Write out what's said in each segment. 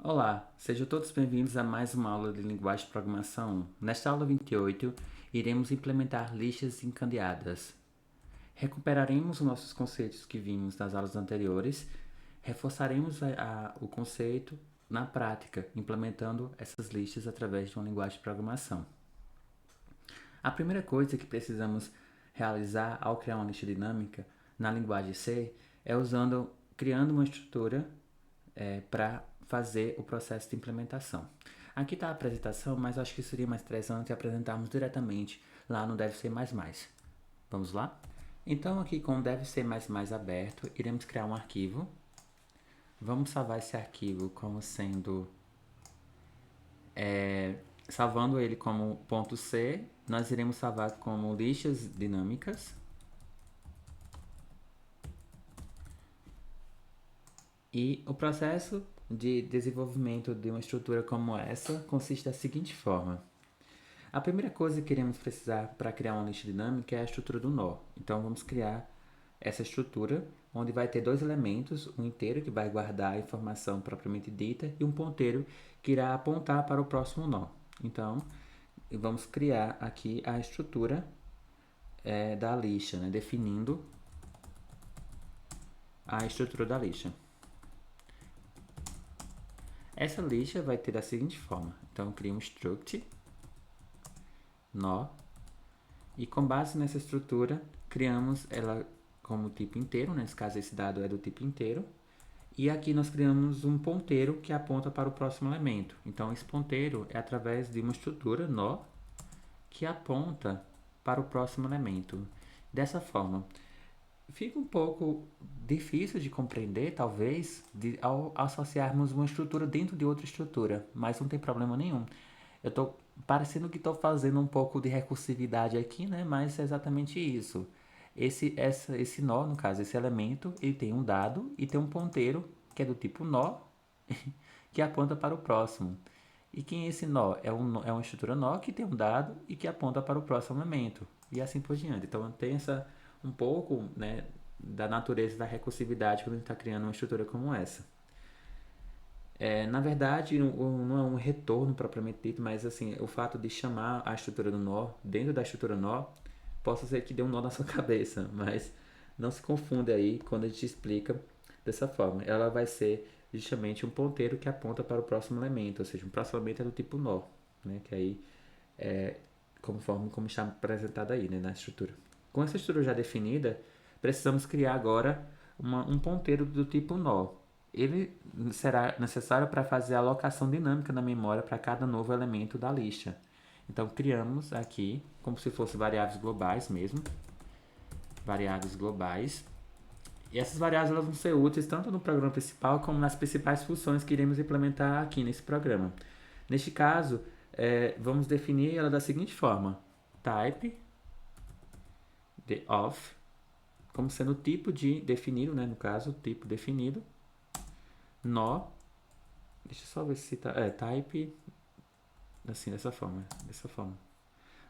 Olá, sejam todos bem-vindos a mais uma aula de linguagem de programação 1. Nesta aula 28, iremos implementar listas encadeadas. Recuperaremos os nossos conceitos que vimos nas aulas anteriores, reforçaremos o conceito na prática, implementando essas listas através de uma linguagem de programação. A primeira coisa que precisamos realizar ao criar uma lista dinâmica na linguagem C é criando uma estrutura para fazer o processo de implementação. Aqui está a apresentação, mas acho que seria mais interessante apresentarmos diretamente lá no Deve Ser++. Vamos lá? Então aqui com o Deve Ser++ aberto, iremos criar um arquivo. Vamos salvar esse arquivo como sendo... salvando ele como .c, nós iremos salvar como listas dinâmicas. E o processo de desenvolvimento de uma estrutura como essa consiste da seguinte forma. A primeira coisa que iremos precisar para criar uma lista dinâmica é a estrutura do nó. Então vamos criar essa estrutura, onde vai ter dois elementos, um inteiro que vai guardar a informação propriamente dita e um ponteiro que irá apontar para o próximo nó. Então vamos criar aqui a estrutura da lista, definindo a estrutura da lista. Essa lista vai ter da seguinte forma. Então, eu crio um struct nó e com base nessa estrutura, criamos ela como tipo inteiro, nesse caso esse dado é do tipo inteiro, e aqui nós criamos um ponteiro que aponta para o próximo elemento. Então, esse ponteiro é através de uma estrutura nó que aponta para o próximo elemento. Dessa forma, fica um pouco difícil de compreender, talvez, ao associarmos uma estrutura dentro de outra estrutura, mas não tem problema nenhum. Eu estou parecendo que estou fazendo um pouco de recursividade aqui, né? Mas é exatamente isso. Esse nó, no caso, esse elemento, ele tem um dado e tem um ponteiro que é do tipo nó, que aponta para o próximo. E quem é esse nó? É uma estrutura nó que tem um dado e que aponta para o próximo elemento. E assim por diante. Então tem um pouco, né, da natureza da recursividade quando a gente está criando uma estrutura como essa. Na verdade, não é um retorno propriamente dito, mas assim, o fato de chamar a estrutura do nó dentro da estrutura nó, possa ser que dê um nó na sua cabeça, mas não se confunda aí quando a gente explica dessa forma. Ela vai ser justamente um ponteiro que aponta para o próximo elemento, ou seja, um próximo elemento é do tipo nó, né, que aí é conforme como está apresentado aí, né, na estrutura. Com essa estrutura já definida, precisamos criar agora um ponteiro do tipo nó. Ele será necessário para fazer a alocação dinâmica na memória para cada novo elemento da lista. Então, criamos aqui, como se fossem variáveis globais mesmo, variáveis globais. E essas variáveis elas vão ser úteis tanto no programa principal como nas principais funções que iremos implementar aqui nesse programa. Neste caso, vamos definir ela da seguinte forma: type of, como sendo o tipo de definido, né, no caso, tipo definido, nó, deixa eu só ver se tá, type, assim, dessa forma,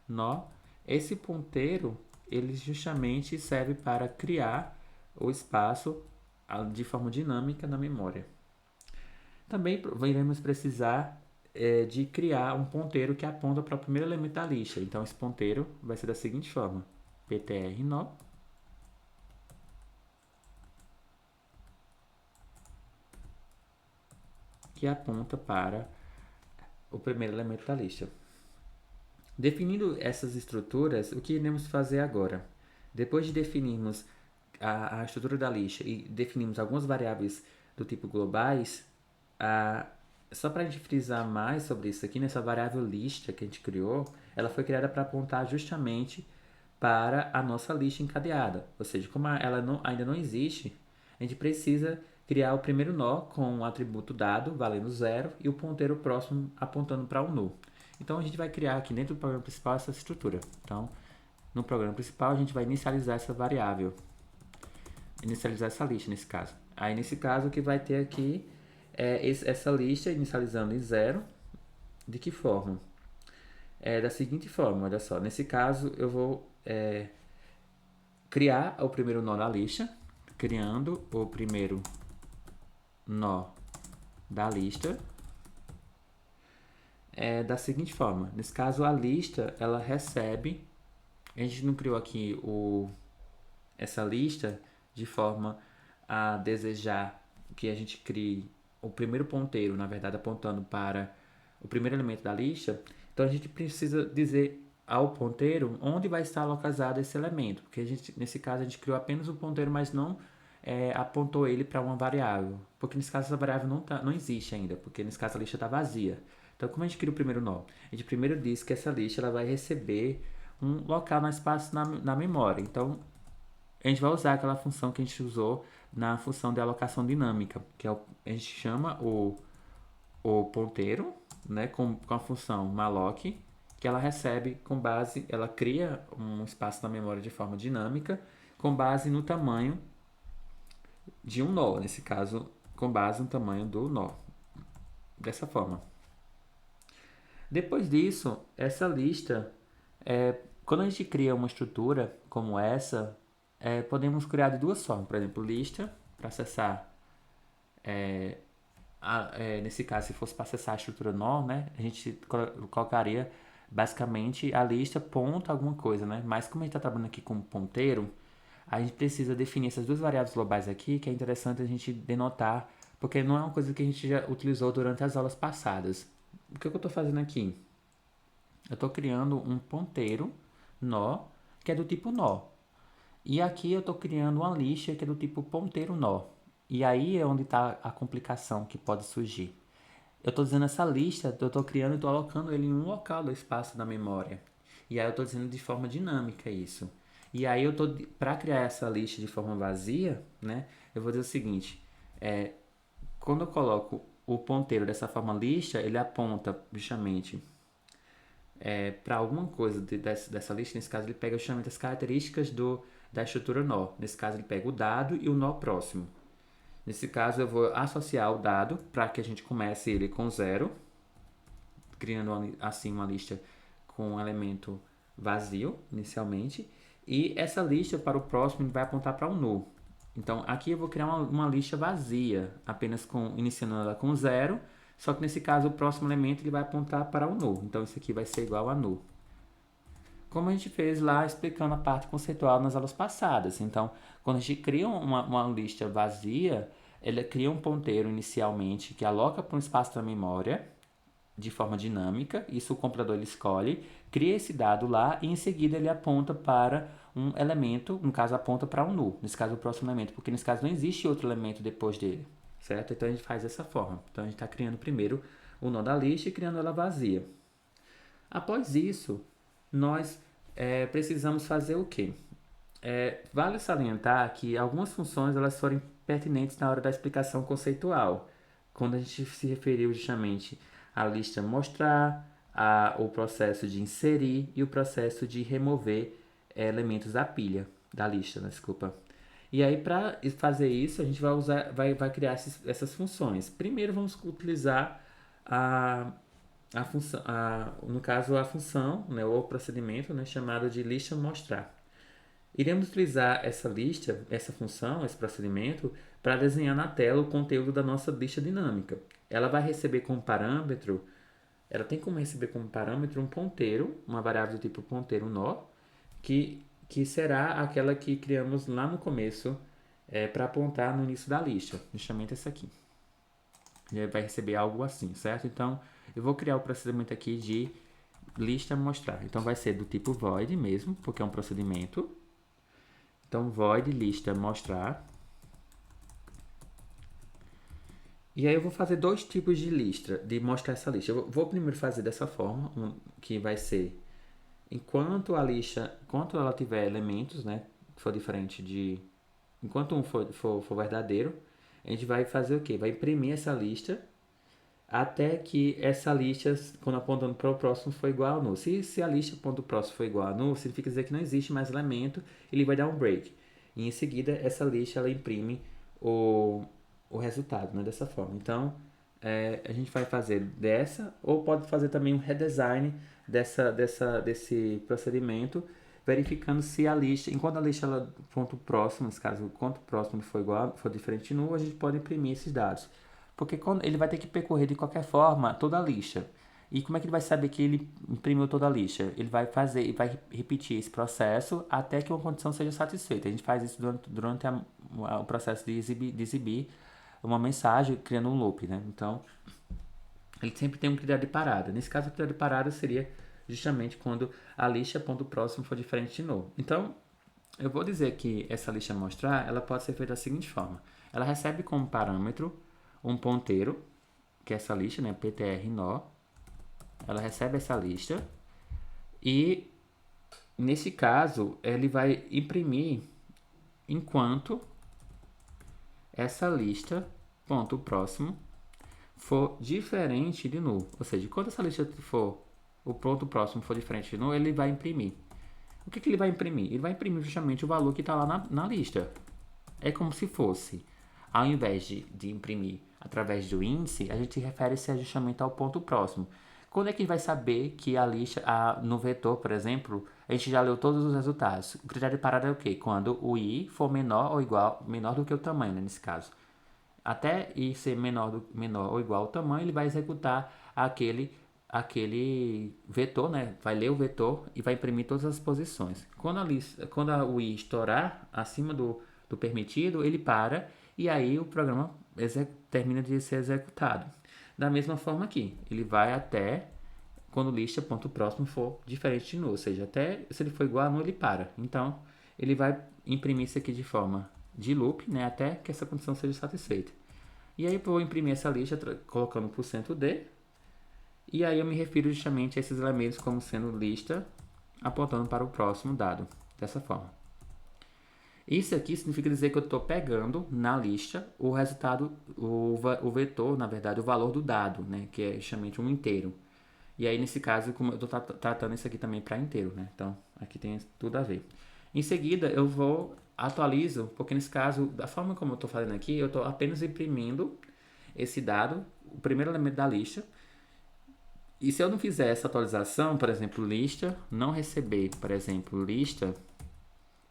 nó. Esse ponteiro, ele justamente serve para criar o espaço de forma dinâmica na memória. Também iremos precisar de criar um ponteiro que aponta para o primeiro elemento da lista. Então, esse ponteiro vai ser da seguinte forma: ptr nó, que aponta para o primeiro elemento da lista. Definindo essas estruturas, o que iremos fazer agora? Depois de definirmos a estrutura da lista e definirmos algumas variáveis do tipo globais, só para a gente frisar mais sobre isso aqui, nessa variável lista que a gente criou, ela foi criada para apontar justamente para a nossa lista encadeada. Ou seja, como ela ainda não existe, a gente precisa criar o primeiro nó com o atributo dado valendo 0 e o ponteiro próximo apontando para um null. Então a gente vai criar aqui dentro do programa principal essa estrutura. Então, no programa principal a gente vai inicializar essa variável, inicializar essa lista nesse caso. Aí nesse caso o que vai ter aqui é essa lista inicializando em 0. De que forma? Da seguinte forma, olha só. Nesse caso eu vou criar o primeiro nó na lista, criando o primeiro nó da lista. da seguinte forma. Nesse caso, a lista, ela recebe... A gente não criou aqui essa lista de forma a desejar que a gente crie o primeiro ponteiro, na verdade, apontando para o primeiro elemento da lista. Então, a gente precisa dizer ao ponteiro onde vai estar localizado esse elemento, porque nesse caso a gente criou apenas o ponteiro, mas não apontou ele para uma variável, porque nesse caso essa variável não existe ainda, porque nesse caso a lista está vazia. Então, como a gente cria o primeiro nó? A gente primeiro diz que essa lista ela vai receber um local no espaço na memória. Então, a gente vai usar aquela função que a gente usou na função de alocação dinâmica, que a gente chama o ponteiro, né, com a função malloc, que ela recebe com base, ela cria um espaço na memória de forma dinâmica, com base no tamanho de um nó, nesse caso, com base no tamanho do nó, dessa forma. Depois disso, essa lista, quando a gente cria uma estrutura como essa, podemos criar de duas formas. Por exemplo, lista para acessar, nesse caso, se fosse para acessar a estrutura nó, né, a gente colocaria basicamente a lista ponto alguma coisa, né? Mas como a gente está trabalhando aqui com ponteiro, a gente precisa definir essas duas variáveis globais aqui, que é interessante a gente denotar, porque não é uma coisa que a gente já utilizou durante as aulas passadas. O que eu estou fazendo aqui? Eu estou criando um ponteiro nó, que é do tipo nó. E aqui eu estou criando uma lista que é do tipo ponteiro nó. E aí é onde está a complicação que pode surgir. Eu estou dizendo essa lista, eu estou criando e estou alocando ele em um local do espaço da memória. E aí eu estou dizendo de forma dinâmica isso. E aí eu estou, para criar essa lista de forma vazia, né, eu vou dizer o seguinte, quando eu coloco o ponteiro dessa forma lista, ele aponta justamente para alguma coisa dessa lista. Nesse caso ele pega justamente as características da estrutura nó. Nesse caso ele pega o dado e o nó próximo. Nesse caso eu vou associar o dado para que a gente comece ele com 0, criando assim uma lista com um elemento vazio inicialmente. E essa lista para o próximo vai apontar para um null. Então aqui eu vou criar uma lista vazia, apenas iniciando ela com 0, só que nesse caso o próximo elemento ele vai apontar para o null. Então isso aqui vai ser igual a null. Como a gente fez lá explicando a parte conceitual nas aulas passadas. Então, quando a gente cria uma lista vazia, ela cria um ponteiro inicialmente que aloca para um espaço da memória de forma dinâmica. Isso o computador ele escolhe, cria esse dado lá e em seguida ele aponta para um elemento, no caso aponta para um null, nesse caso o próximo elemento, porque nesse caso não existe outro elemento depois dele, certo? Então a gente faz dessa forma. Então a gente está criando primeiro o nó da lista e criando ela vazia. Após isso, nós precisamos fazer o quê? Vale salientar que algumas funções elas foram pertinentes na hora da explicação conceitual, quando a gente se referiu justamente à lista mostrar, o processo de inserir e o processo de remover elementos da pilha, da lista, desculpa. E aí, para fazer isso, a gente vai criar essas funções. Primeiro, vamos utilizar a função, no caso, a função, né, ou o procedimento, né, chamado de lista mostrar. Iremos utilizar essa lista, essa função, esse procedimento, para desenhar na tela o conteúdo da nossa lista dinâmica. Ela vai receber como parâmetro, ela tem como receber como parâmetro um ponteiro, uma variável do tipo ponteiro nó, que será aquela que criamos lá no começo para apontar no início da lista, justamente essa aqui. Ele vai receber algo assim, certo? Então, eu vou criar o procedimento aqui de lista mostrar. Então, vai ser do tipo void mesmo, porque é um procedimento. Então, void lista mostrar. E aí eu vou fazer dois tipos de lista, de mostrar essa lista. Eu vou primeiro fazer dessa forma, que vai ser enquanto ela tiver elementos, né, for diferente de, enquanto um for verdadeiro, a gente vai fazer o quê? Vai imprimir essa lista até que essa lista, quando apontando para o próximo, for igual a null. Se a lista aponta o próximo for igual a null, significa dizer que não existe mais elemento, ele vai dar um break. E em seguida, essa lista ela imprime o resultado, né, dessa forma. Então, a gente vai fazer dessa, ou pode fazer também um redesign desse procedimento, verificando se a lista, enquanto a lista ela ponto próximo, nesse caso, quanto próximo for igual, for diferente de null, a gente pode imprimir esses dados. Porque ele vai ter que percorrer de qualquer forma toda a lista. E como é que ele vai saber que ele imprimiu toda a lista? Ele vai repetir esse processo até que uma condição seja satisfeita. A gente faz isso durante o processo de exibir uma mensagem, criando um loop, né? Então, ele sempre tem um critério de parada. Nesse caso, o critério de parada seria justamente quando a lista ponto próximo for diferente de novo. Então, eu vou dizer que essa lista mostrar, ela pode ser feita da seguinte forma. Ela recebe como parâmetro um ponteiro, que é essa lista, né, ptr nó. Ela recebe essa lista e, nesse caso, ele vai imprimir enquanto essa lista, ponto próximo, for diferente de null. Ou seja, quando essa lista for, o ponto próximo for diferente de null, ele vai imprimir. O que ele vai imprimir? Ele vai imprimir justamente o valor que está lá na lista. É como se fosse, ao invés de imprimir através do índice, a gente refere-se justamente ao ponto próximo. Quando é que vai saber que a lista, no vetor, por exemplo, a gente já leu todos os resultados? O critério de parada é o quê? Quando o i for menor do que o tamanho, né, nesse caso. Até i ser menor ou igual ao tamanho, ele vai executar aquele vetor, né? Vai ler o vetor e vai imprimir todas as posições. Quando o i estourar acima do permitido, ele para e aí o programa termina de ser executado. Da mesma forma aqui, ele vai até quando lista ponto próximo for diferente de null, ou seja, até se ele for igual a null, ele para. Então, ele vai imprimir isso aqui de forma de loop, né, até que essa condição seja satisfeita. E aí eu vou imprimir essa lista colocando %d, e aí eu me refiro justamente a esses elementos como sendo lista apontando para o próximo dado, dessa forma. Isso aqui significa dizer que eu estou pegando na lista o resultado, o vetor, na verdade, o valor do dado, né, que é justamente um inteiro. E aí, nesse caso, como eu estou tratando isso aqui também para inteiro, né? Então, aqui tem tudo a ver. Em seguida, eu atualizo, porque nesse caso, da forma como eu estou fazendo aqui, eu estou apenas imprimindo esse dado, o primeiro elemento da lista. E se eu não fizer essa atualização, por exemplo, lista, não receber, por exemplo, lista,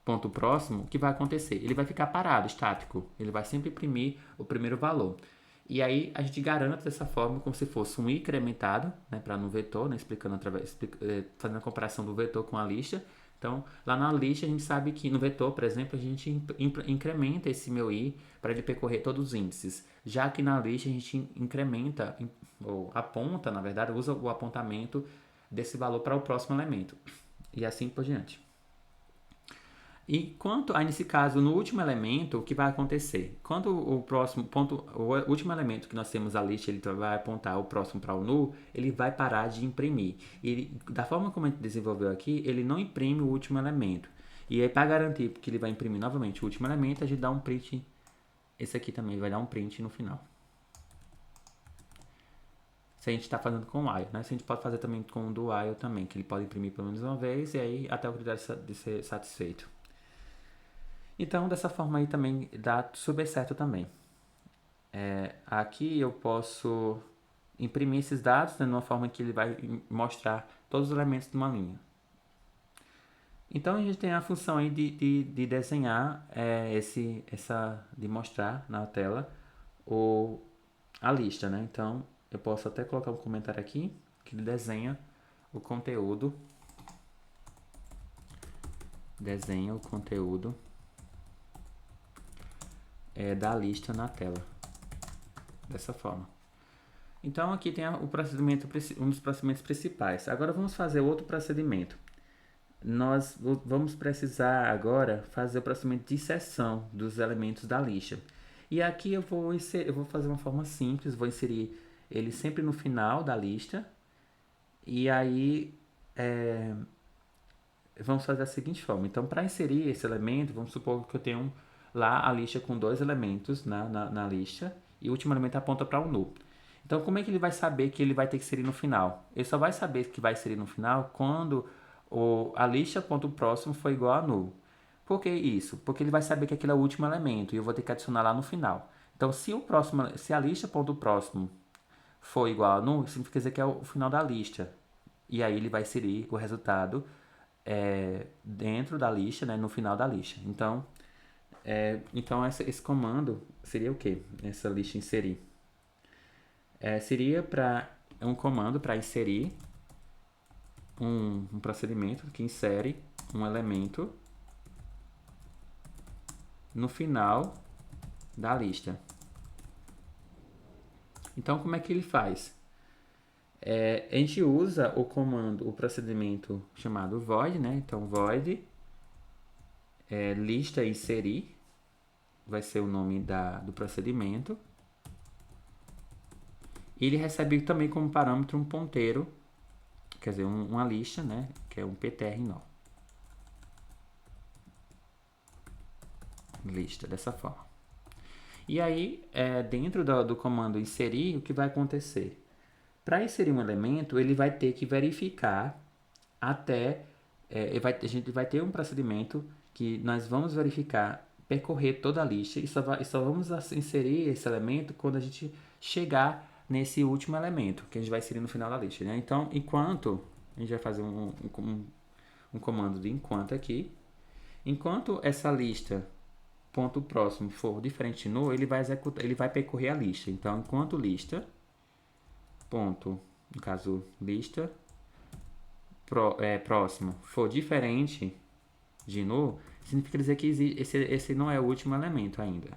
ponto próximo, o que vai acontecer? Ele vai ficar parado, estático. Ele vai sempre imprimir o primeiro valor. E aí a gente garante dessa forma como se fosse um incrementado, né, para no vetor, né, fazendo a comparação do vetor com a lista. Então, lá na lista a gente sabe que no vetor, por exemplo, a gente incrementa esse meu i para ele percorrer todos os índices. Já que na lista a gente incrementa, ou aponta, na verdade, usa o apontamento desse valor para o próximo elemento. E assim por diante. E quanto aí nesse caso, no último elemento, o que vai acontecer? Quando o próximo ponto, o último elemento que nós temos a lista, ele vai apontar o próximo para o null, ele vai parar de imprimir. E da forma como a gente desenvolveu aqui, ele não imprime o último elemento. E aí, para garantir que ele vai imprimir novamente o último elemento, a gente dá um print. Esse aqui também vai dar um print no final. Se a gente está fazendo com o while, né? Se a gente pode fazer também com o do while também, que ele pode imprimir pelo menos uma vez e aí até o critério de ser satisfeito. Então, dessa forma aí também dá super certo também. Aqui eu posso imprimir esses dados, né, de uma forma que ele vai mostrar todos os elementos de uma linha. Então, a gente tem a função aí de desenhar, de mostrar na tela a lista, né? Então, eu posso até colocar um comentário aqui, que ele desenha o conteúdo da lista na tela, dessa forma. Então aqui tem um dos procedimentos principais. Agora vamos fazer outro procedimento. Nós vamos precisar agora fazer o procedimento de inserção dos elementos da lista. E aqui eu vou fazer uma forma simples, vou inserir ele sempre no final da lista. E aí vamos fazer da seguinte forma. Então, para inserir esse elemento, vamos supor que eu tenho lá a lista com 2 elementos na lista e o último elemento aponta para o null. Então, como é que ele vai saber que ele vai ter que inserir no final? Ele só vai saber que vai inserir no final quando a lista ponto próximo for igual a null. Por que isso? Porque ele vai saber que aquele é o último elemento e eu vou ter que adicionar lá no final. Então, se a lista ponto próximo for igual a null, significa dizer que é o final da lista. E aí ele vai inserir o resultado dentro da lista, né, no final da lista. Então, esse comando seria o quê? Essa lista inserir. Seria para um comando para inserir um procedimento que insere um elemento no final da lista. Então, como é que ele faz? A gente usa o comando, o procedimento chamado void, né? Então, void lista inserir vai ser o nome do procedimento. E ele recebe também como parâmetro um ponteiro, quer dizer, uma lista, né? Que é um ptr nó. Lista, dessa forma. E aí, dentro do comando inserir, o que vai acontecer? Para inserir um elemento, ele vai ter que verificar até... a gente vai ter um procedimento que nós vamos verificar, percorrer toda a lista e só vamos inserir esse elemento quando a gente chegar nesse último elemento, que a gente vai inserir no final da lista. Né? Então, enquanto... A gente vai fazer um comando de enquanto aqui. Enquanto essa lista... ponto próximo for diferente de null, ele vai executar, ele vai percorrer a lista. Então, enquanto lista, ponto, no caso lista, próximo for diferente de null, significa dizer que esse não é o último elemento ainda.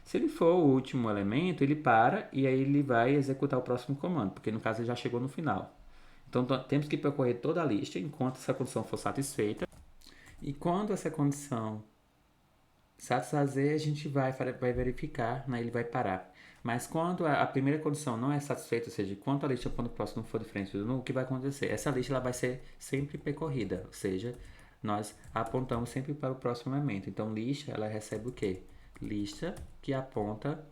Se ele for o último elemento, ele para e aí ele vai executar o próximo comando, porque no caso ele já chegou no final. Então, temos que percorrer toda a lista enquanto essa condição for satisfeita. E quando essa condição satisfazer, a gente vai verificar, né, ele vai parar. Mas quando a primeira condição não é satisfeita, ou seja, quando a lista ponto próximo não for diferente do null, o que vai acontecer? Essa lista ela vai ser sempre percorrida, ou seja, nós apontamos sempre para o próximo elemento. Então, lista, ela recebe o quê? Lista que aponta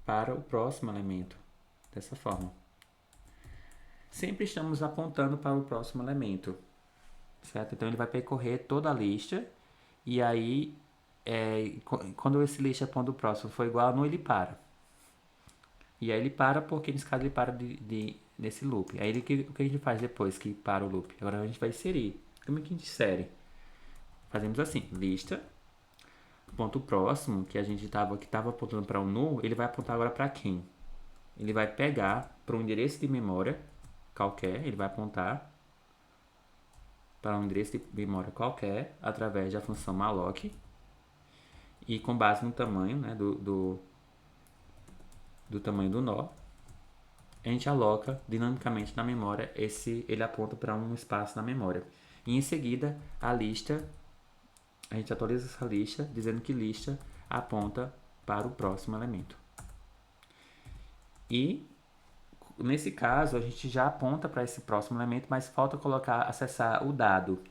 para o próximo elemento, dessa forma. Sempre estamos apontando para o próximo elemento, certo? Então, ele vai percorrer toda a lista e aí quando esse lista ponto próximo for igual a null, ele para. E aí ele para porque nesse caso ele para nesse loop. Aí o que a gente faz depois que para o loop? Agora a gente vai inserir. Como é que a gente insere? Fazemos assim, lista, ponto próximo, que a gente estava apontando para o null, ele vai apontar agora para quem? Ele vai pegar para um endereço de memória qualquer, ele vai apontar para um endereço de memória qualquer através da função malloc. E com base no tamanho, né, do tamanho do nó, a gente aloca dinamicamente na memória, ele aponta para um espaço na memória. E em seguida, a gente atualiza essa lista, dizendo que lista aponta para o próximo elemento. E, nesse caso, a gente já aponta para esse próximo elemento, mas falta acessar o dado.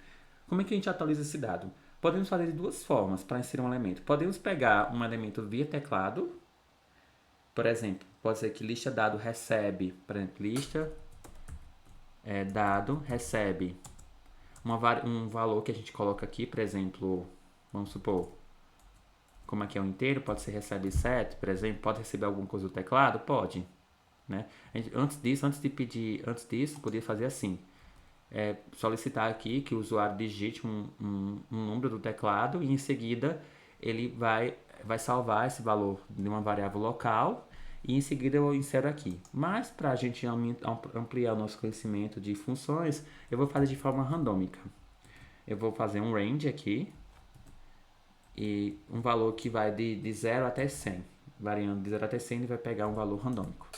Como é que a gente atualiza esse dado? Podemos fazer de duas formas para inserir um elemento. Podemos pegar um elemento via teclado. Por exemplo, pode ser que lista dado recebe, por exemplo, lista dado recebe um valor que a gente coloca aqui, por exemplo, vamos supor, como aqui é um inteiro, pode ser recebe 7, por exemplo, pode receber alguma coisa do teclado? Pode. Né? Antes disso, podia fazer assim. Solicitar aqui que o usuário digite um número do teclado e em seguida ele vai salvar esse valor de uma variável local e em seguida eu insero aqui. Mas para a gente ampliar o nosso conhecimento de funções, eu vou fazer de forma randômica. Eu vou fazer um range aqui e um valor que vai de 0 até 100. Variando de 0 até 100, ele vai pegar um valor randômico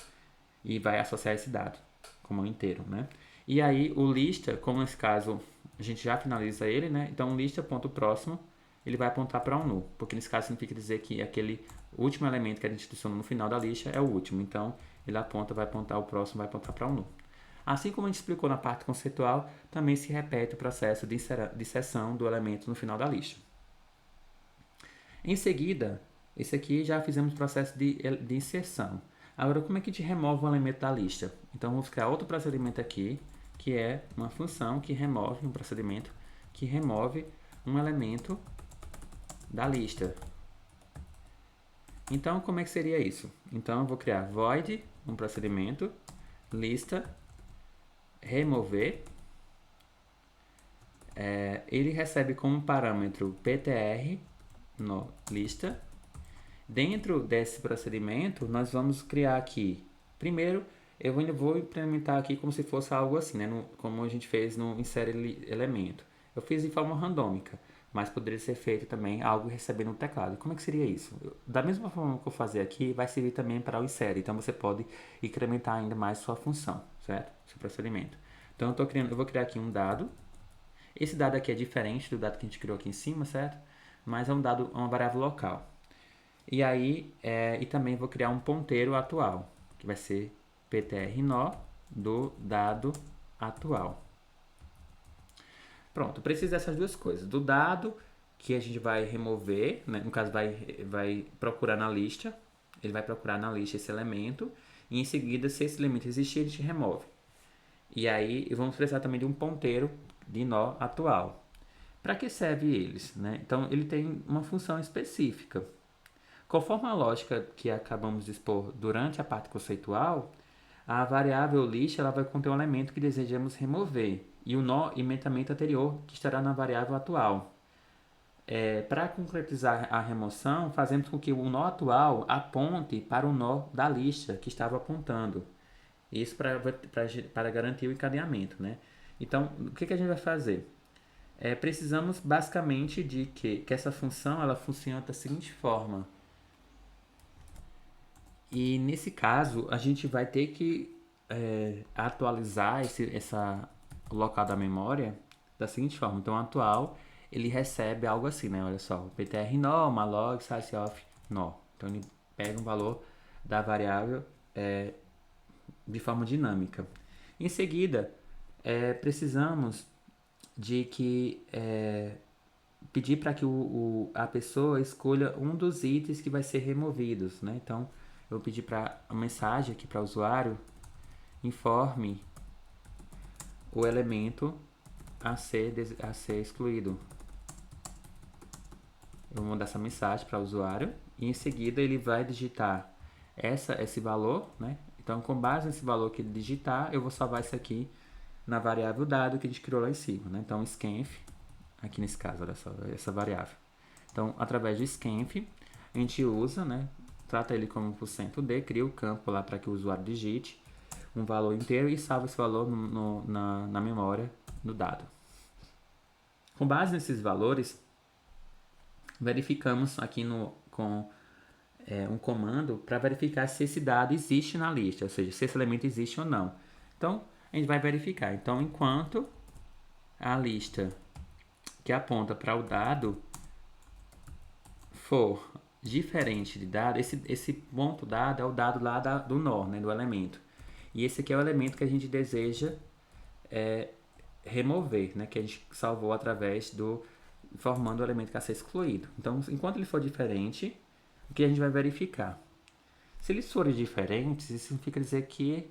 e vai associar esse dado como um inteiro, né? E aí o lista, como nesse caso a gente já finaliza ele, né? Então lista ponto próximo, ele vai apontar para um null, porque nesse caso significa dizer que aquele último elemento que a gente adicionou no final da lista é o último. Então ele vai apontar o próximo, vai apontar para um null. Assim como a gente explicou na parte conceitual, também se repete o processo de inserção do elemento no final da lista. Em seguida, esse aqui já fizemos o processo de inserção. Agora, como é que a gente remove um elemento da lista? Então, vamos criar outro procedimento aqui, que é uma função que remove, um procedimento que remove um elemento da lista. Então, como é que seria isso? Então, eu vou criar void, um procedimento, lista, remover. Ele recebe como parâmetro ptr no lista. Dentro desse procedimento, nós vamos criar aqui, primeiro, Eu ainda vou implementar aqui como se fosse algo assim, né? Como a gente fez no insere elemento. Eu fiz de forma randômica, mas poderia ser feito também algo recebendo o teclado. Como é que seria isso? Da mesma forma que eu fazer aqui, vai servir também para o insere. Então você pode incrementar ainda mais sua função, certo? Seu procedimento. Então eu vou criar aqui um dado. Esse dado aqui é diferente do dado que a gente criou aqui em cima, certo? Mas é um dado, uma variável local. E aí, e também vou criar um ponteiro atual, que vai ser ptr-nó do dado atual. Pronto, preciso dessas duas coisas. Do dado, que a gente vai remover, né? No caso, vai procurar na lista. Ele vai procurar na lista esse elemento. E em seguida, se esse elemento existir, ele te remove. E aí, vamos precisar também de um ponteiro de nó atual. Para que serve eles? Né? Então, ele tem uma função específica. Conforme a lógica que acabamos de expor durante a parte conceitual, a variável list ela vai conter um elemento que desejamos remover e o nó imediatamente anterior que estará na variável atual. Para concretizar a remoção, fazemos com que o nó atual aponte para o nó da lista que estava apontando. Isso para garantir o encadeamento. Né? Então, o que a gente vai fazer? Precisamos basicamente de que essa função ela funciona da seguinte forma. E nesse caso, a gente vai ter que atualizar o local da memória da seguinte forma. Então, o atual, ele recebe algo assim, né? Olha só, ptr-nó, malloc, sizeof, nó. Então, ele pega um valor da variável de forma dinâmica. Em seguida, precisamos de que pedir para que a pessoa escolha um dos itens que vai ser removidos, né? Então, eu vou pedir para a mensagem aqui para o usuário, informe o elemento a ser excluído. Eu vou mandar essa mensagem para o usuário e em seguida ele vai digitar esse valor, né? Então, com base nesse valor que ele digitar, eu vou salvar isso aqui na variável dado que a gente criou lá em cima, né? Então, scanf, aqui nesse caso, olha só, essa variável. Então, através do scanf, a gente usa, né? Trata ele como %d, cria o campo lá para que o usuário digite um valor inteiro e salva esse valor na memória do dado. Com base nesses valores, verificamos aqui com um comando para verificar se esse dado existe na lista, ou seja, se esse elemento existe ou não. Então, a gente vai verificar. Então, enquanto a lista que aponta para o dado for diferente de dado, esse ponto dado é o dado lá do nó, né, do elemento. E esse aqui é o elemento que a gente deseja remover, né, que a gente salvou através formando o elemento que vai ser excluído. Então, enquanto ele for diferente, o que a gente vai verificar? Se eles forem diferentes, isso significa dizer que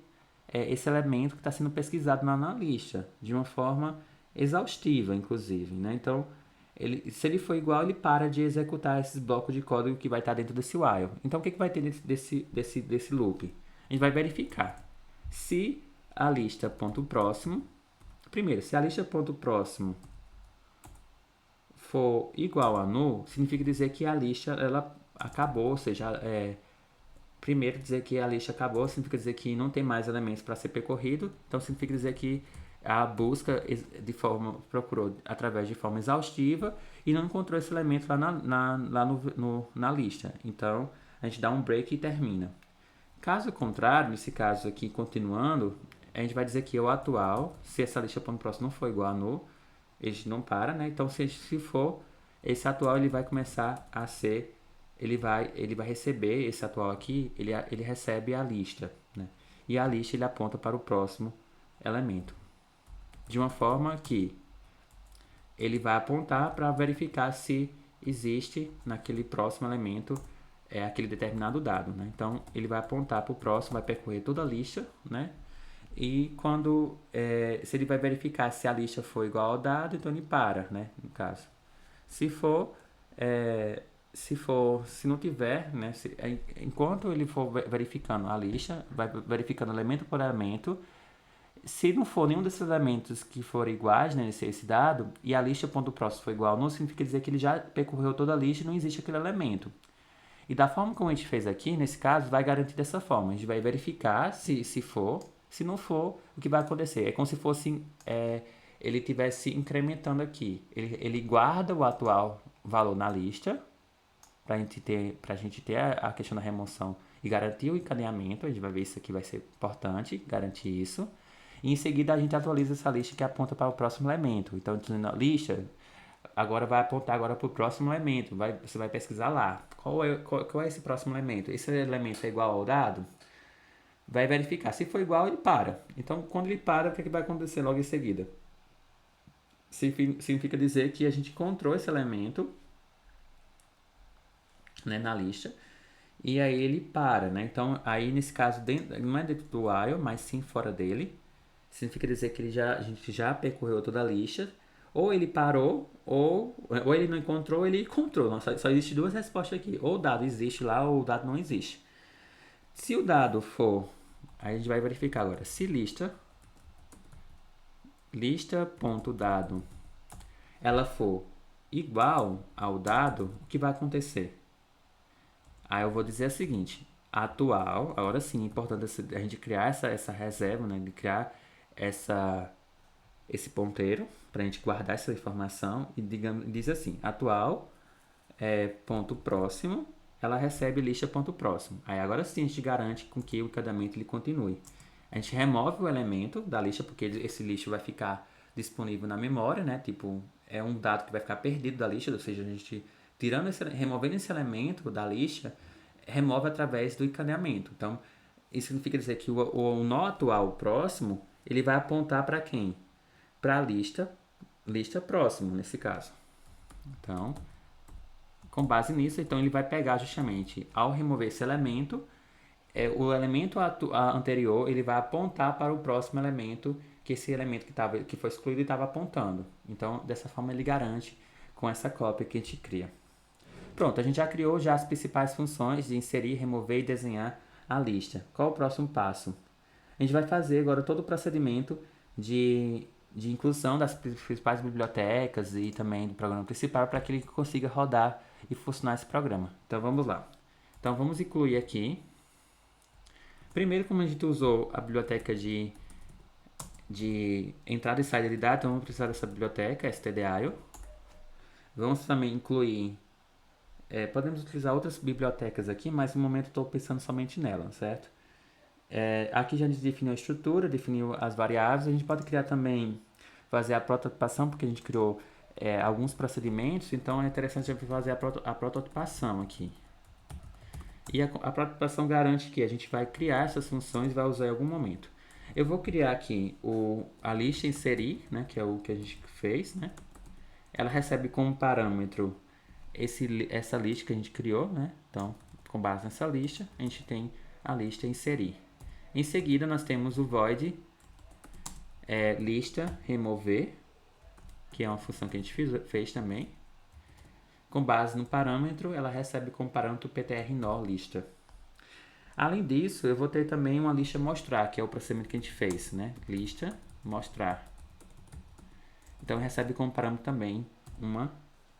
é esse elemento que está sendo pesquisado na lista, de uma forma exaustiva, inclusive. Né? Então, se ele for igual, ele para de executar esses blocos de código que vai estar dentro desse while. Então, o que vai ter desse loop? A gente vai verificar se a lista ponto próximo. Primeiro, se a lista ponto próximo for igual a null, significa dizer que a lista ela acabou, ou seja, primeiro dizer que a lista acabou significa dizer que não tem mais elementos para ser percorrido, então significa dizer que a busca procurou através de forma exaustiva e não encontrou esse elemento lá na lista. Então, a gente dá um break e termina. Caso contrário, nesse caso aqui, continuando, a gente vai dizer que o atual, se essa lista ponto próximo não for igual a null, ele não para, né? Então, se for, esse atual ele vai começar a ser, ele vai receber esse atual aqui, ele recebe a lista, né? E a lista ele aponta para o próximo elemento. De uma forma que ele vai apontar para verificar se existe naquele próximo elemento aquele determinado dado, né? Então, ele vai apontar para o próximo, vai percorrer toda a lista, né? E quando, se ele vai verificar se a lista for igual ao dado, então ele para, né? No caso. Se não tiver, né? Enquanto ele for verificando a lista, vai verificando elemento por elemento. Se não for nenhum desses elementos que forem iguais, né, esse dado, e a lista ponto próximo for igual, não significa dizer que ele já percorreu toda a lista e não existe aquele elemento. E da forma como a gente fez aqui, nesse caso, vai garantir dessa forma. A gente vai verificar se for. Se não for, o que vai acontecer? É como se fosse ele estivesse incrementando aqui. Ele guarda o atual valor na lista para a gente ter a questão da remoção e garantir o encadeamento. A gente vai ver isso aqui, vai ser importante, garantir isso. E em seguida a gente atualiza essa lista que aponta para o próximo elemento. Então, a lista agora vai apontar agora para o próximo elemento. Você vai pesquisar lá. Qual é esse próximo elemento? Esse elemento é igual ao dado? Vai verificar. Se for igual, ele para. Então, quando ele para, o que vai acontecer logo em seguida? Significa dizer que a gente encontrou esse elemento, né, na lista, e aí ele para, né? Então, aí nesse caso, não é dentro do while, mas sim fora dele. Significa dizer que a gente já percorreu toda a lista, ou ele parou, ou ele não encontrou, ou ele encontrou. Só existe duas respostas aqui. Ou o dado existe lá, ou o dado não existe. Se o dado for, aí a gente vai verificar agora. Se lista.dado ela for igual ao dado, o que vai acontecer? Aí eu vou dizer o seguinte, atual, agora sim, é importante a gente criar essa reserva, né, de criar esse ponteiro para a gente guardar essa informação e diz assim, atual ponto próximo, ela recebe lista ponto próximo. Aí agora sim a gente garante com que o encadeamento ele continue. A gente remove o elemento da lista, porque esse lixo vai ficar disponível na memória, né? Tipo, é um dado que vai ficar perdido da lista, ou seja, a gente removendo esse elemento da lista, remove através do encadeamento. Então, isso significa dizer que o nó atual próximo, ele vai apontar para quem? Para a lista próximo, nesse caso. Então, com base nisso, então ele vai pegar justamente, ao remover esse elemento, o elemento anterior ele vai apontar para o próximo elemento que esse elemento que foi excluído estava apontando. Então, dessa forma, ele garante com essa cópia que a gente cria. Pronto, a gente já criou já as principais funções de inserir, remover e desenhar a lista. Qual o próximo passo? A gente vai fazer agora todo o procedimento de inclusão das principais bibliotecas e também do programa principal para que ele consiga rodar e funcionar esse programa. Então, vamos lá. Então, vamos incluir aqui. Primeiro, como a gente usou a biblioteca de entrada e saída de dados, então vamos precisar dessa biblioteca, stdio. Vamos também incluir, podemos utilizar outras bibliotecas aqui, mas no momento estou pensando somente nela, certo? Aqui já a gente definiu a estrutura, definiu as variáveis, a gente pode criar também, fazer a prototipação, porque a gente criou alguns procedimentos, então é interessante a gente fazer a prototipação aqui. E a prototipação garante que a gente vai criar essas funções e vai usar em algum momento. Eu vou criar aqui a lista inserir, né, que é o que a gente fez, né? Ela recebe como parâmetro essa lista que a gente criou, né? Então, com base nessa lista, a gente tem a lista inserir. Em seguida, nós temos o void lista remover, que é uma função que a gente fez também. Com base no parâmetro, ela recebe como parâmetro ptr_nó lista. Além disso, eu vou ter também uma lista mostrar, que é o procedimento que a gente fez, né? Lista mostrar. Então, recebe como parâmetro também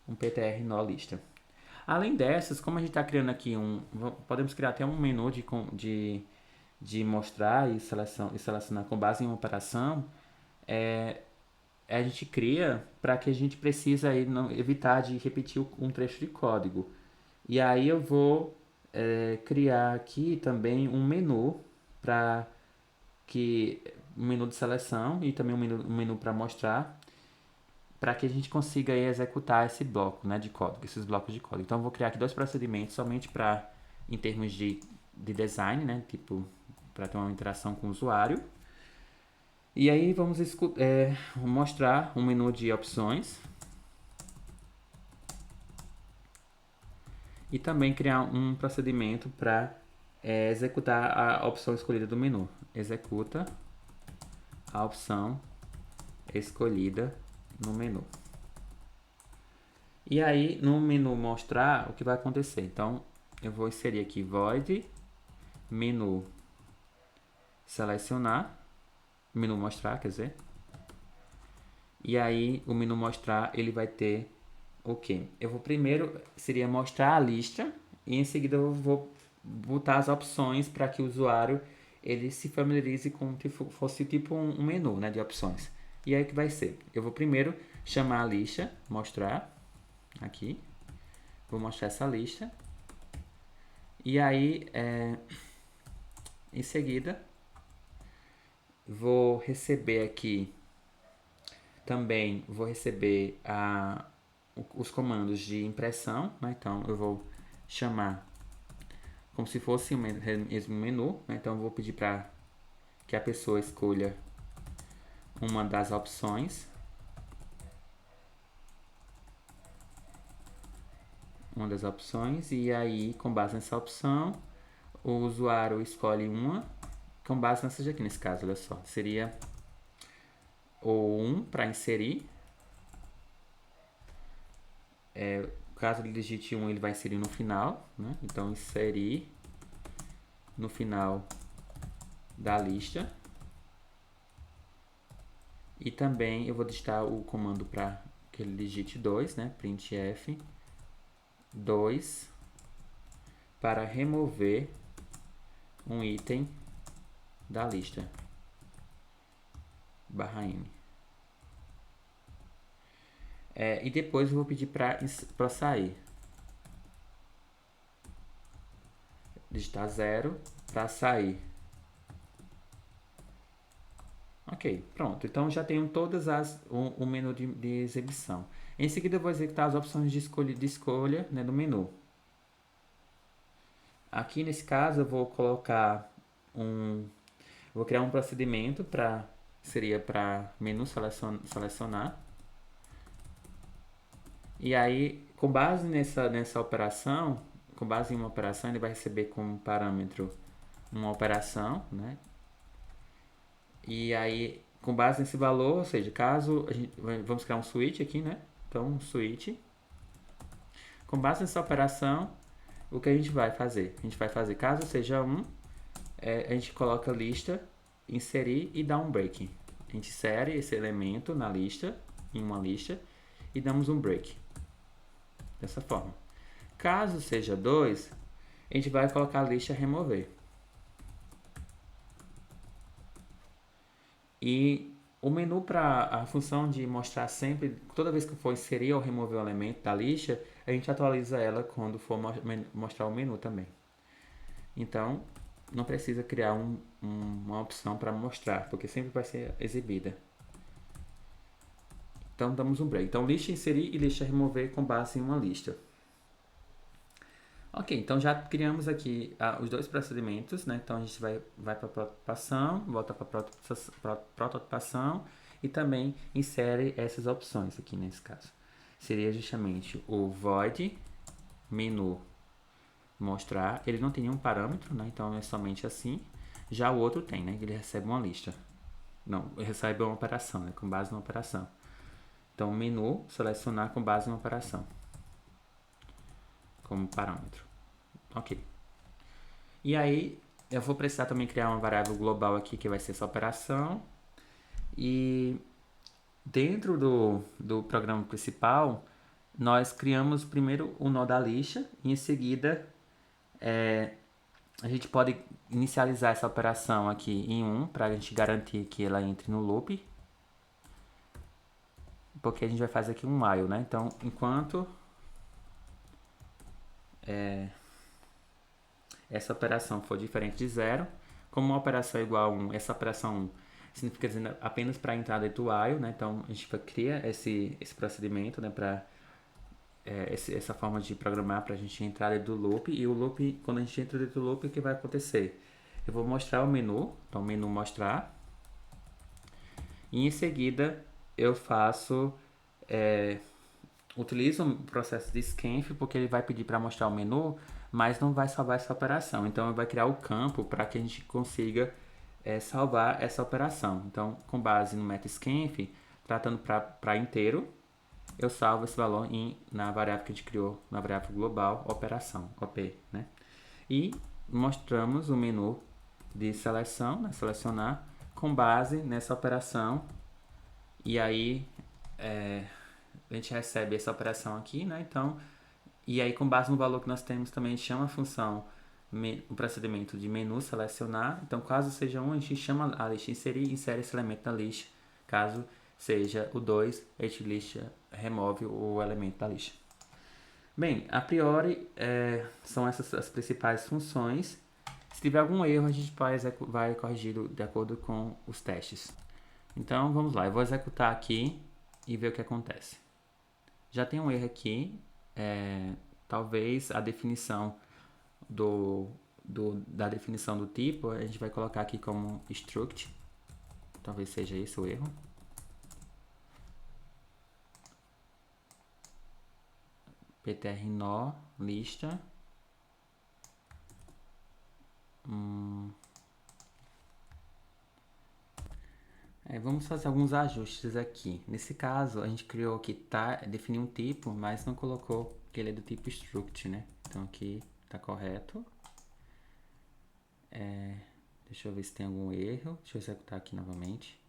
um ptr_nó lista. Além dessas, como a gente está criando aqui podemos criar até um menu de mostrar e selecionar com base em uma operação, a gente cria para que a gente precisa aí evitar de repetir um trecho de código. E aí eu vou criar aqui também um menu um menu de seleção e também um menu para mostrar, para que a gente consiga aí executar esse bloco, né, de código, esses blocos de código. Então eu vou criar aqui dois procedimentos somente em termos de design, né, tipo para ter uma interação com o usuário. E aí vamos mostrar um menu de opções. E também criar um procedimento para executar a opção escolhida do menu. Executa a opção escolhida no menu. E aí, no menu mostrar, o que vai acontecer? Então, eu vou inserir aqui void menu selecionar, menu mostrar, quer dizer. E aí, o menu mostrar, ele vai ter o quê? Eu vou primeiro, seria mostrar a lista e em seguida eu vou botar as opções para que o usuário ele se familiarize com fosse tipo um menu, né, de opções. E aí o que vai ser? Eu vou primeiro chamar a lista, mostrar aqui, vou mostrar essa lista, e aí em seguida vou receber aqui também, vou receber os comandos de impressão, né? Então eu vou chamar como se fosse o mesmo menu, né? Então eu vou pedir para que a pessoa escolha uma das opções, e aí com base nessa opção o usuário escolhe uma com base nessa aqui nesse caso, olha só, seria o 1 para inserir. Caso ele digite 1, ele vai inserir no final, né? Então inserir no final da lista. E também eu vou digitar o comando para que ele digite 2, né? Printf 2 para remover um item da lista /n. E depois eu vou pedir para sair. Digitar 0 para sair. Ok, pronto. Então já tenho todas o menu de exibição. Em seguida eu vou executar as opções de escolha, né, do menu. Aqui nesse caso eu vou colocar vou criar um procedimento seria para menu selecionar. E aí, com base nessa operação, com base em uma operação, ele vai receber como parâmetro uma operação, né? E aí, com base nesse valor, ou seja, caso vamos criar um switch aqui, né? Então, um switch. Com base nessa operação, o que a gente vai fazer? A gente vai fazer, caso seja 1, a gente coloca lista, inserir e dá um break. A gente insere esse elemento na lista, em uma lista, e damos um break. Dessa forma. Caso seja 2, a gente vai colocar a lista remover. E o menu para a função de mostrar sempre, toda vez que for inserir ou remover o elemento da lista, a gente atualiza ela quando for mostrar o menu também. Então, não precisa criar uma opção para mostrar, porque sempre vai ser exibida. Então, damos um break. Então, lista inserir e lista remover com base em uma lista. Ok, então já criamos aqui os dois procedimentos, né? Então a gente vai para a prototipação, volta para a prototipação e também insere essas opções aqui nesse caso. Seria justamente o void menu mostrar, ele não tem nenhum parâmetro, né? Então é somente assim. Já o outro tem, né? Ele recebe uma lista. Não, ele recebe uma operação, né? Com base na operação. Então menu selecionar com base na operação como parâmetro. Ok. E aí, eu vou precisar também criar uma variável global aqui, que vai ser essa operação. E dentro do programa principal, nós criamos primeiro o nó da lista. E em seguida, a gente pode inicializar essa operação aqui em 1, para a gente garantir que ela entre no loop. Porque a gente vai fazer aqui um while, né? Então, enquanto essa operação for diferente de 0, como uma operação é igual a 1, essa operação 1 significa dizendo apenas para a entrada do while, né? Então a gente cria esse procedimento, né? Para essa forma de programar para a gente entrar dentro do loop. E o loop, quando a gente entra dentro do loop, o que vai acontecer? Eu vou mostrar o menu, então menu mostrar, e em seguida eu utilizo o processo de scanf, porque ele vai pedir para mostrar o menu, mas não vai salvar essa operação. Então, ele vai criar o campo para que a gente consiga salvar essa operação. Então, com base no metScanf, tratando para inteiro, eu salvo esse valor na variável que a gente criou, na variável global, operação, OP, né? E mostramos o menu de seleção, né? Selecionar, com base nessa operação. E aí, a gente recebe essa operação aqui, né? Então, E aí, com base no valor que nós temos, também a gente chama a função, o procedimento de menu selecionar. Então, caso seja 1, a gente chama a lista inserir e insere esse elemento na lista. Caso seja o 2, a gente lista, remove o elemento da lista. Bem, a priori, são essas as principais funções. Se tiver algum erro, a gente vai corrigir de acordo com os testes. Então, vamos lá. Eu vou executar aqui e ver o que acontece. Já tem um erro aqui. Talvez a definição da definição do tipo, a gente vai colocar aqui como struct. Talvez seja esse o erro. ptr nó lista. Vamos fazer alguns ajustes aqui. Nesse caso, a gente criou aqui, definiu um tipo, mas não colocou que ele é do tipo struct, né? Então aqui está correto. Deixa eu ver se tem algum erro. Deixa eu executar aqui novamente.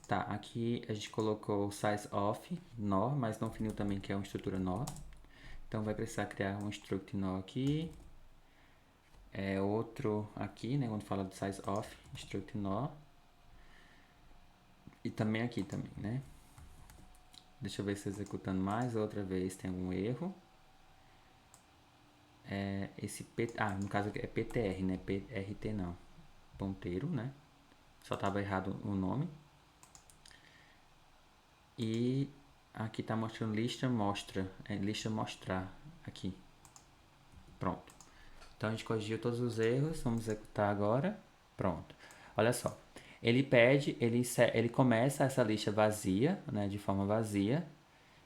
Tá, aqui a gente colocou size of nó, mas não definiu também que é uma estrutura nó. Então vai precisar criar um struct nó aqui. Outro aqui, né? Quando fala do size of, struct nó. E também aqui também, né? Deixa eu ver se executando mais outra vez tem algum erro. No caso aqui é PTR, né? PRT não. Ponteiro, né? Só estava errado o nome. E aqui está mostrando lista mostrar aqui. Pronto. Então a gente corrigiu todos os erros. Vamos executar agora. Pronto. Olha só. Ele começa essa lista vazia, né, de forma vazia,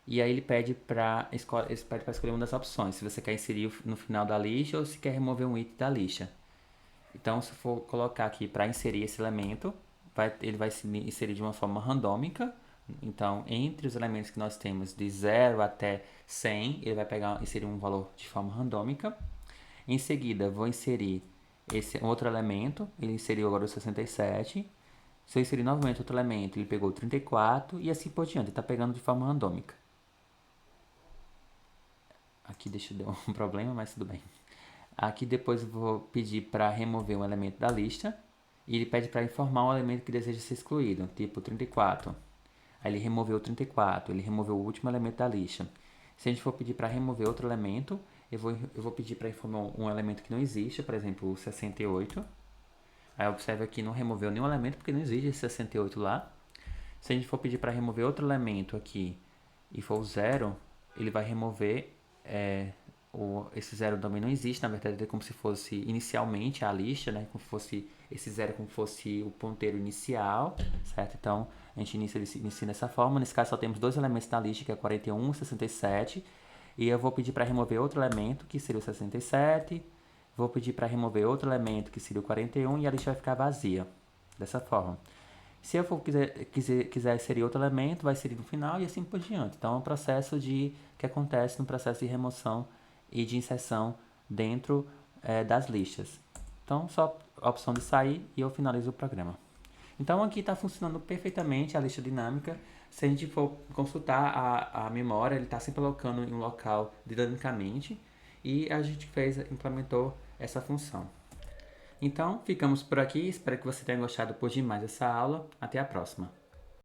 e aí ele pede para escolher uma das opções, se você quer inserir no final da lista ou se quer remover um item da lista. Então, se for colocar aqui para inserir esse elemento, ele vai se inserir de uma forma randômica. Então, entre os elementos que nós temos de 0 até 100, ele vai inserir um valor de forma randômica. Em seguida, vou inserir esse outro elemento, ele inseriu agora o 67. Se eu inserir novamente outro elemento, ele pegou 34 e assim por diante. Ele está pegando de forma randômica. Aqui deu um problema, mas tudo bem. Aqui depois eu vou pedir para remover um elemento da lista. E ele pede para informar um elemento que deseja ser excluído, tipo 34. Aí ele removeu o 34, ele removeu o último elemento da lista. Se a gente for pedir para remover outro elemento, eu vou pedir para informar um elemento que não existe, por exemplo, o 68. Aí observe aqui, não removeu nenhum elemento porque não existe esse 68 lá. Se a gente for pedir para remover outro elemento aqui e for o 0, ele vai remover, esse 0 também não existe, na verdade é como se fosse inicialmente a lista, né? Como se fosse esse 0 como se fosse o ponteiro inicial, certo? Então a gente inicia dessa forma. Nesse caso só temos dois elementos na lista, que é 41 e 67. E eu vou pedir para remover outro elemento, que seria o 67. Vou pedir para remover outro elemento, que seria o 41, e a lista vai ficar vazia. Dessa forma. Se eu quiser inserir outro elemento, vai inserir no final e assim por diante. Então, é um processo que acontece no processo de remoção e de inserção dentro das listas. Então, só a opção de sair e eu finalizo o programa. Então, aqui está funcionando perfeitamente a lista dinâmica. Se a gente for consultar a memória, ele está sempre colocando em um local dinamicamente e a gente implementou essa função. Então, ficamos por aqui. Espero que você tenha gostado por demais dessa aula. Até a próxima.